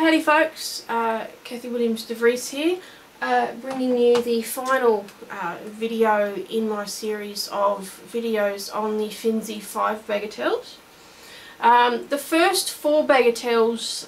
Howdy folks, Kathy Williams-DeVries here, bringing you the final video in my series of videos on the Finzi 5 Bagatelles. The first 4 Bagatelles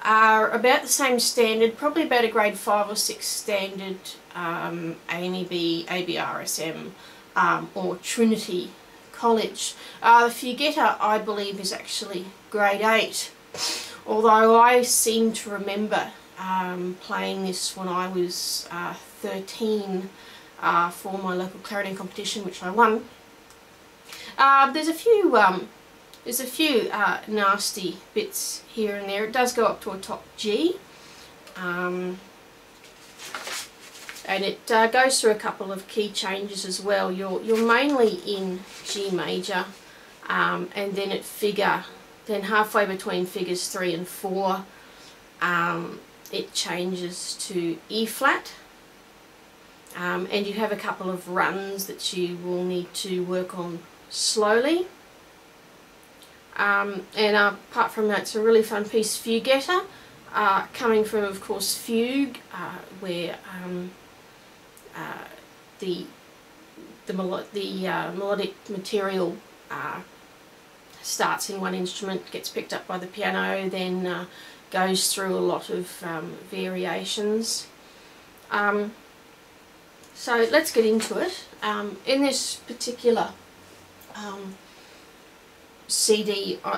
are about the same standard, probably about a grade 5 or 6 standard, AME-B, ABRSM or Trinity College. The Fughetta, I believe, is actually grade 8, although I seem to remember playing this when I was 13 for my local clarinet competition, which I won. There's a few nasty bits here and there. It does go up to a top G, and it goes through a couple of key changes as well. You're mainly in G major, and then at figure, then halfway between figures 3 and 4, it changes to E flat, and you have a couple of runs that you will need to work on slowly. And apart from that, it's a really fun piece. Fughetta, coming from, of course, fugue, where the melodic material starts in one instrument, gets picked up by the piano, then goes through a lot of variations. So let's get into it. In this particular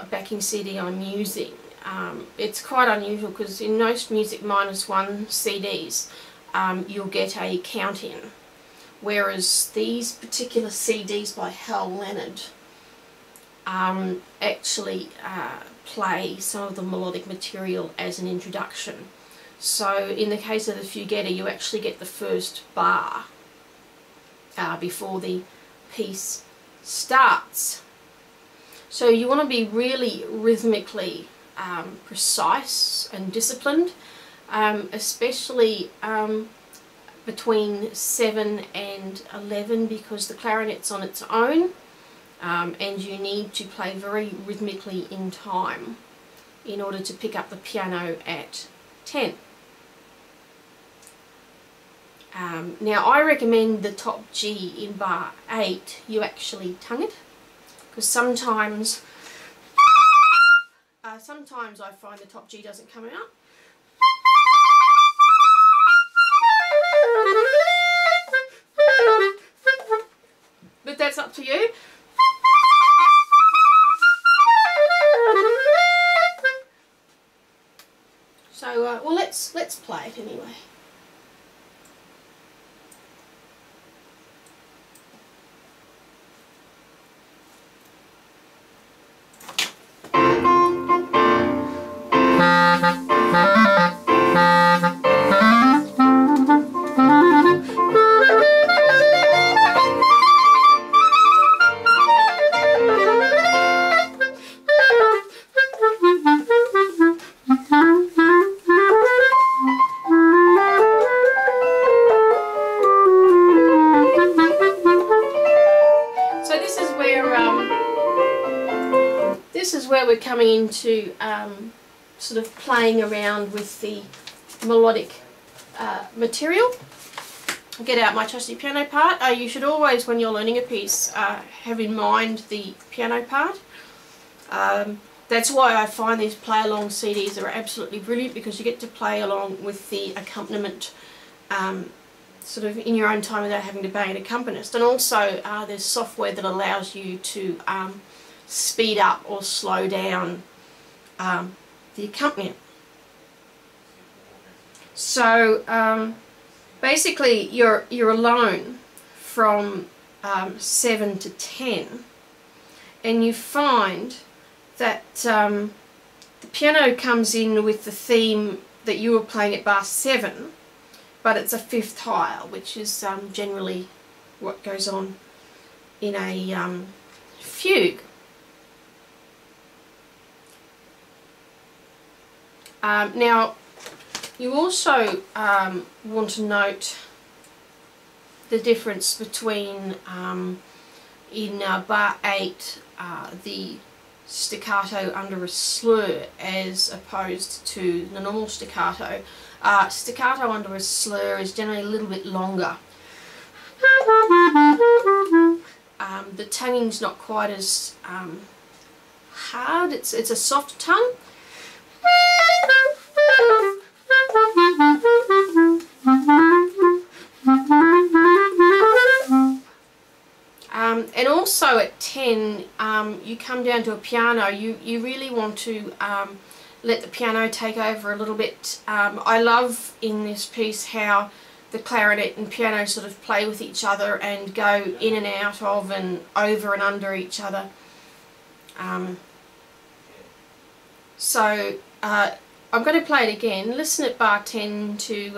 backing CD I'm using, it's quite unusual because in most Music -1 CDs you'll get a count-in, whereas these particular CDs by Hal Leonard actually play some of the melodic material as an introduction. So in the case of the Fughetta, you actually get the first bar before the piece starts. So you want to be really rhythmically precise and disciplined, especially between 7 and 11, because the clarinet's on its own, and you need to play very rhythmically in time in order to pick up the piano at 10. Now I recommend the top G in bar 8 you actually tongue it, because sometimes I find the top G doesn't come out. But that's up to you. So well, let's play it anyway. This is where we're coming into sort of playing around with the melodic material. I'll get out my trusty piano part. You should always, when you're learning a piece, have in mind the piano part. That's why I find these play-along CDs are absolutely brilliant, because you get to play along with the accompaniment sort of in your own time without having to bang an accompanist. And also there's software that allows you to speed up or slow down the accompaniment. So basically you're alone from 7 to 10, and you find that the piano comes in with the theme that you were playing at bar 7, but it's a 5th higher, which is generally what goes on in a fugue. Now you also want to note the difference between in bar 8 the staccato under a slur as opposed to the normal staccato. Staccato under a slur is generally a little bit longer. The tonguing's not quite as hard, it's a soft tongue. And also at 10, you come down to a piano, you really want to let the piano take over a little bit. I love in this piece how the clarinet and piano sort of play with each other and go in and out of and over and under each other. So I'm going to play it again. Listen at bar 10 to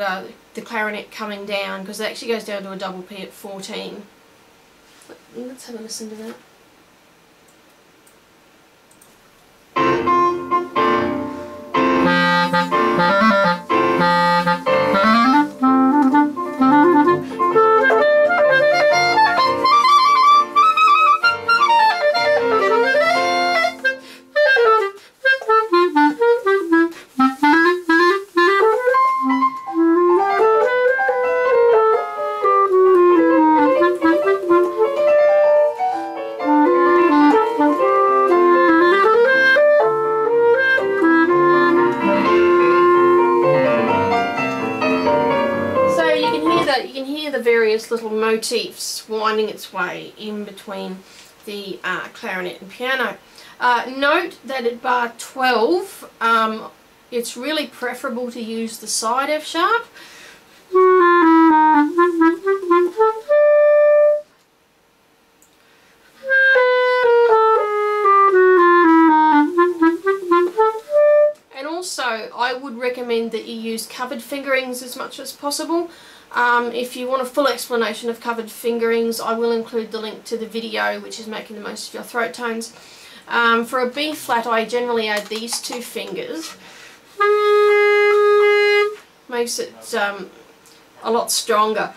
the clarinet coming down, because it actually goes down to a double P at 14. Let's have a listen to that. Little motifs winding its way in between the clarinet and piano. Note that at bar 12 it's really preferable to use the side F sharp. And also I would recommend that you use covered fingerings as much as possible. If you want a full explanation of covered fingerings, I will include the link to the video, which is making the most of your throat tones. For a B flat, I generally add these two fingers. Makes it a lot stronger.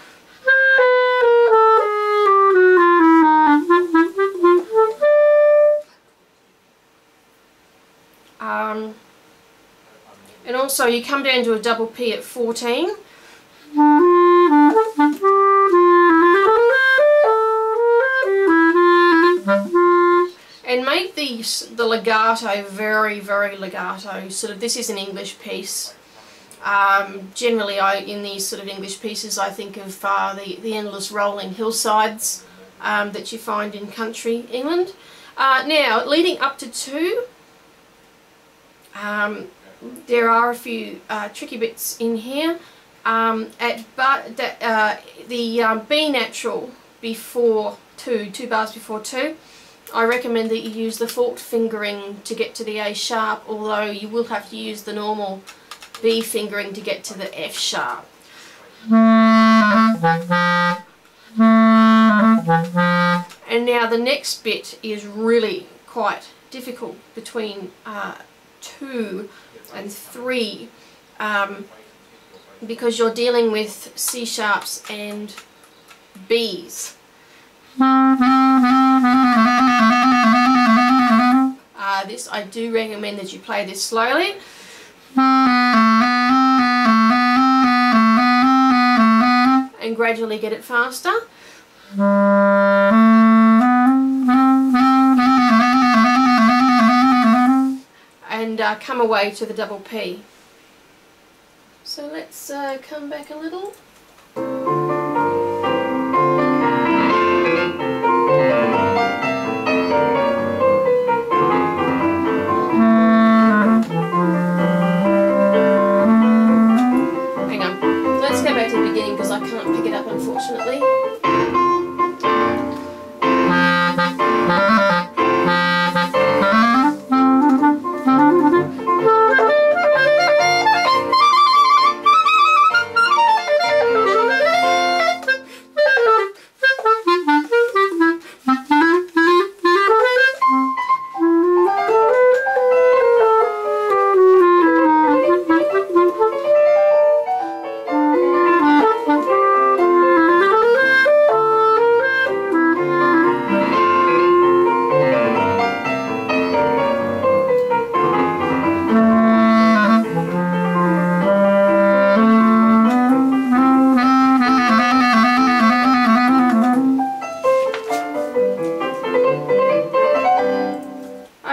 And also you come down to a double P at 14. And make the legato very, very legato. Sort of, this is an English piece. Generally, in these sort of English pieces, I think of the endless rolling hillsides that you find in country England. Now, leading up to 2, there are a few tricky bits in here. The B natural before 2 bars before 2, I recommend that you use the forked fingering to get to the A sharp, although you will have to use the normal B fingering to get to the F sharp. And now the next bit is really quite difficult between 2 and 3, because you're dealing with C sharps and Bs. This, I do recommend that you play this slowly. And gradually get it faster. And come away to the double P. So let's come back a little. Hang on, let's go back to the beginning because I can't pick it up, unfortunately.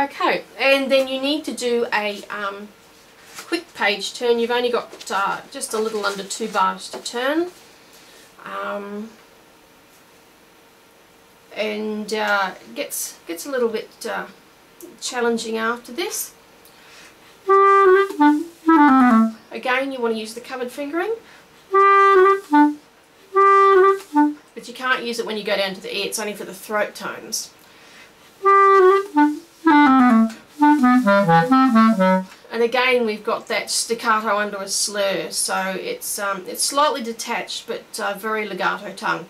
Okay, and then you need to do a quick page turn. You've only got just a little under 2 bars to turn. And gets a little bit challenging after this. Again, you want to use the covered fingering, but you can't use it when you go down to the E. It's only for the throat tones. And again, we've got that staccato under a slur, so it's slightly detached but very legato tongue.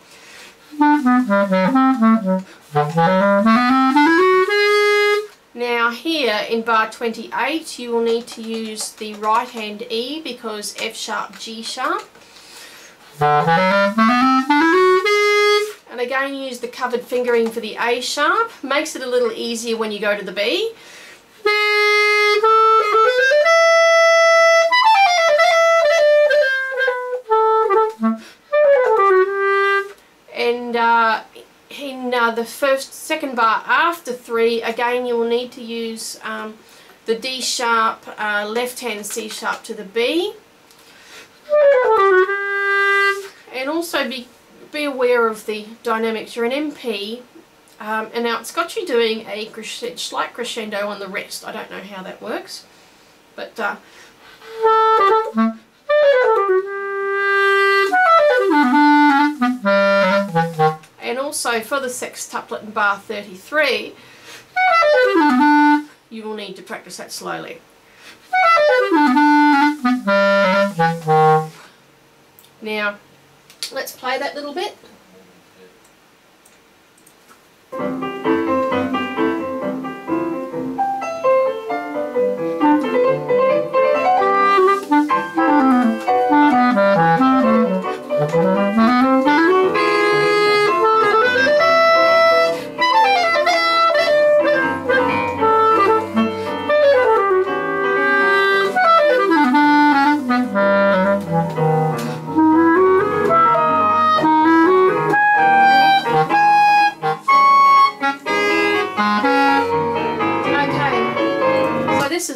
Now here in bar 28 you will need to use the right hand E because F sharp, G sharp. And again use the covered fingering for the A sharp. Makes it a little easier when you go to the B. And in the second bar after 3, again you will need to use the D sharp, left hand C sharp to the B. And also be aware of the dynamics. You're an MP, and now it's got you doing a slight crescendo on the rest. I don't know how that works, but and also for the sextuplet in bar 33 you will need to practice that slowly. Now let's play that little bit.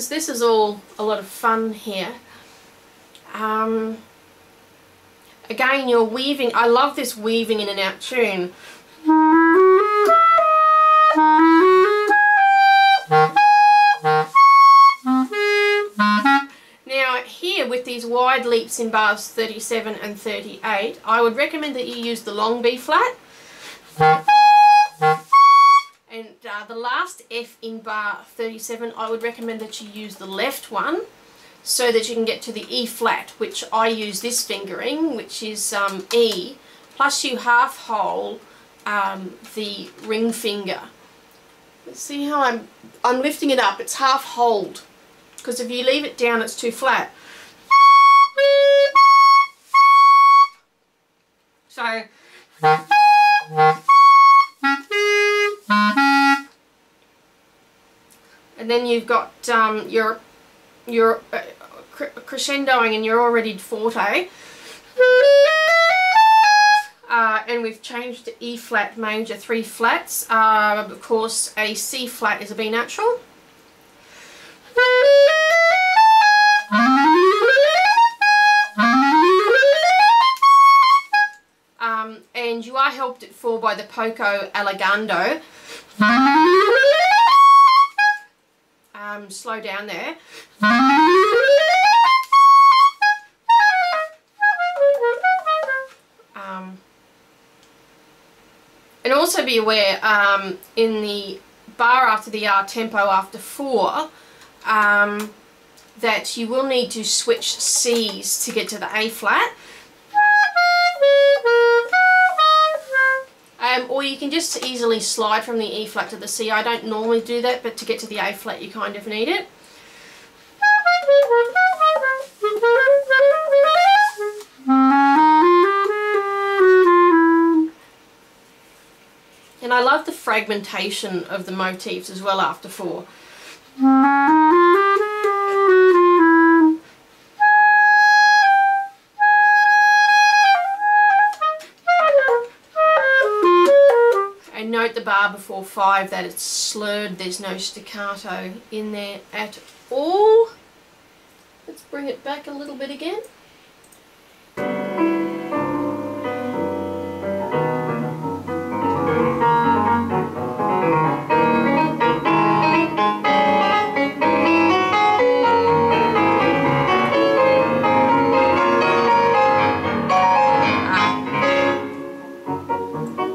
This is all a lot of fun here. Again, you're weaving. I love this weaving in and out tune. Now here with these wide leaps in bars 37 and 38, I would recommend that you use the long B flat. And the last F in bar 37, I would recommend that you use the left one so that you can get to the E flat, which I use this fingering, which is E, plus you half hole the ring finger. Let's see how I'm lifting it up. It's half holed, because if you leave it down it's too flat. So and then you've got your crescendoing and you're already forte. And we've changed to E flat major, 3 flats. Of course, a C flat is a B natural. And you are helped at 4 by the poco allegando. Slow down there. And also be aware in the bar after the R tempo after 4 that you will need to switch C's to get to the A flat. Or you can just easily slide from the E flat to the C. I don't normally do that, but to get to the A flat you kind of need it. And I love the fragmentation of the motifs as well after 4. And note the bar bar before 5 that it's slurred, there's no staccato in there at all. Let's bring it back a little bit again.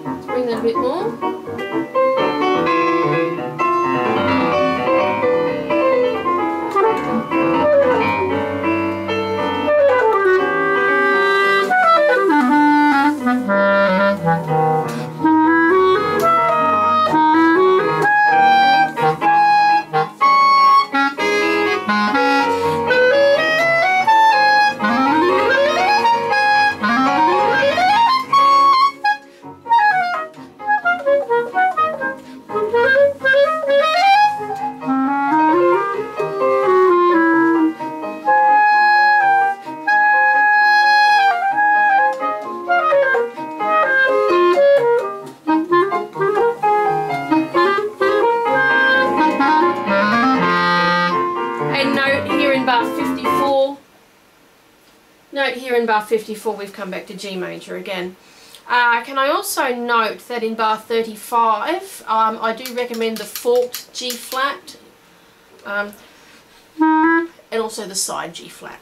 Let's bring that a bit more. Note here in bar 54 we've come back to G major again. Can I also note that in bar 35 I do recommend the forked G flat and also the side G flat.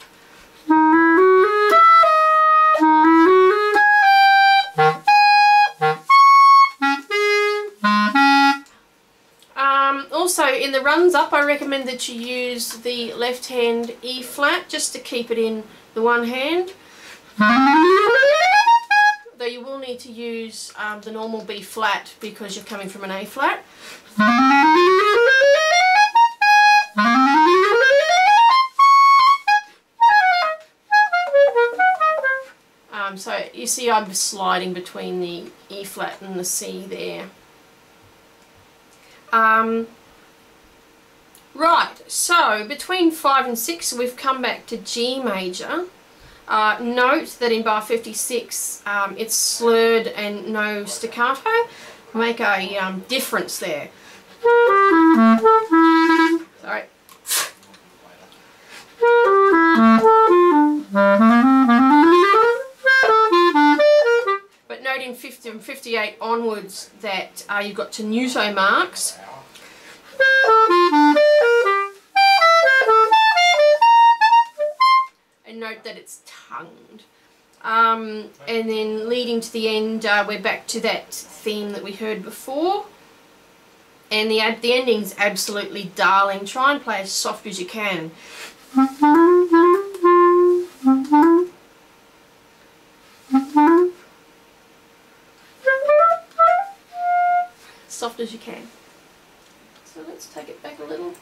Also in the runs up I recommend that you use the left hand E flat just to keep it in the one hand, though you will need to use the normal B flat because you're coming from an A flat. So you see I'm sliding between the E flat and the C there. Right, so between 5 and 6 we've come back to G major. Note that in bar 56 it's slurred and no staccato. Make a difference there. Sorry. But note in 50 and 58 onwards that you've got tenuto marks. And note that it's tongued. And then leading to the end, we're back to that theme that we heard before. And the ending's absolutely darling. Try and play as soft as you can. Soft as you can. So let's take it back a little.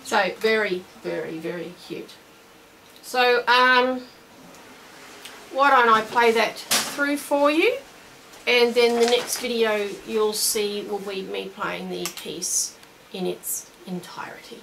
So very, very, very cute. So why don't I play that through for you, and then the next video you'll see will be me playing the piece in its entirety.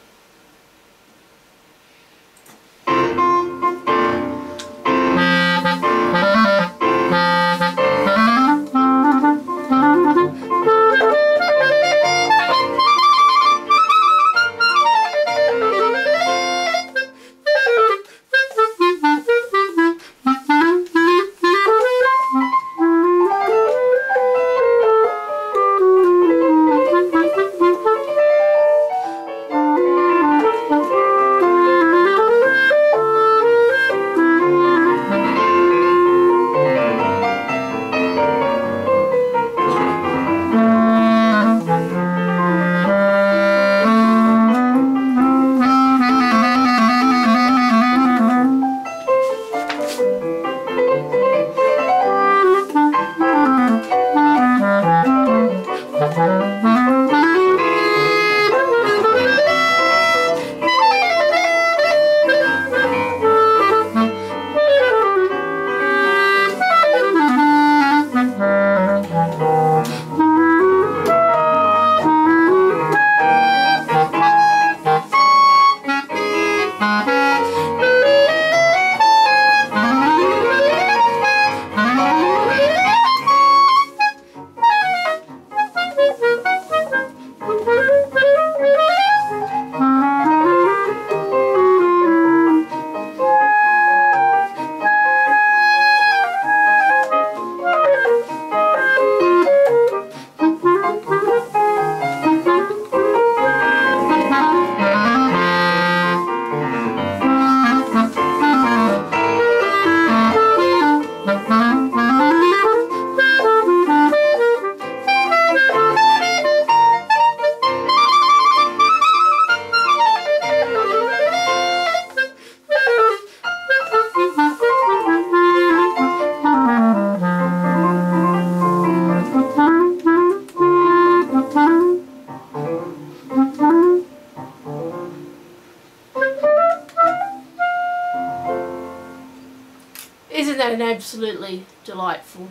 an absolutely delightful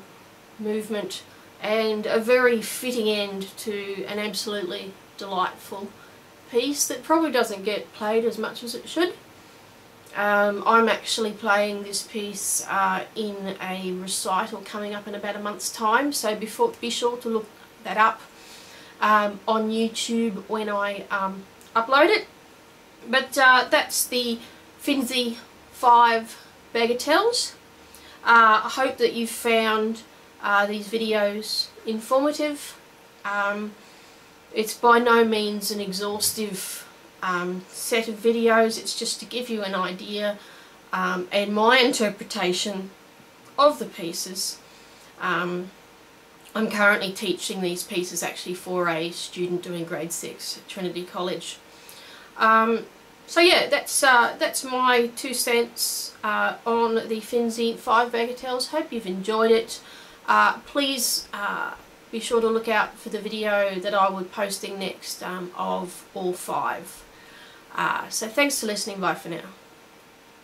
movement and a very fitting end to an absolutely delightful piece that probably doesn't get played as much as it should. I'm actually playing this piece in a recital coming up in about a month's time, so be sure to look that up on YouTube when I upload it. But that's the Finzi 5 Bagatelles. I hope that you found these videos informative. It's by no means an exhaustive set of videos, it's just to give you an idea and my interpretation of the pieces. I'm currently teaching these pieces actually for a student doing grade 6 at Trinity College. So yeah, that's my 2 cents on the Finzi 5 Bagatelles. Hope you've enjoyed it. Please be sure to look out for the video that I will be posting next of all 5. So thanks for listening. Bye for now.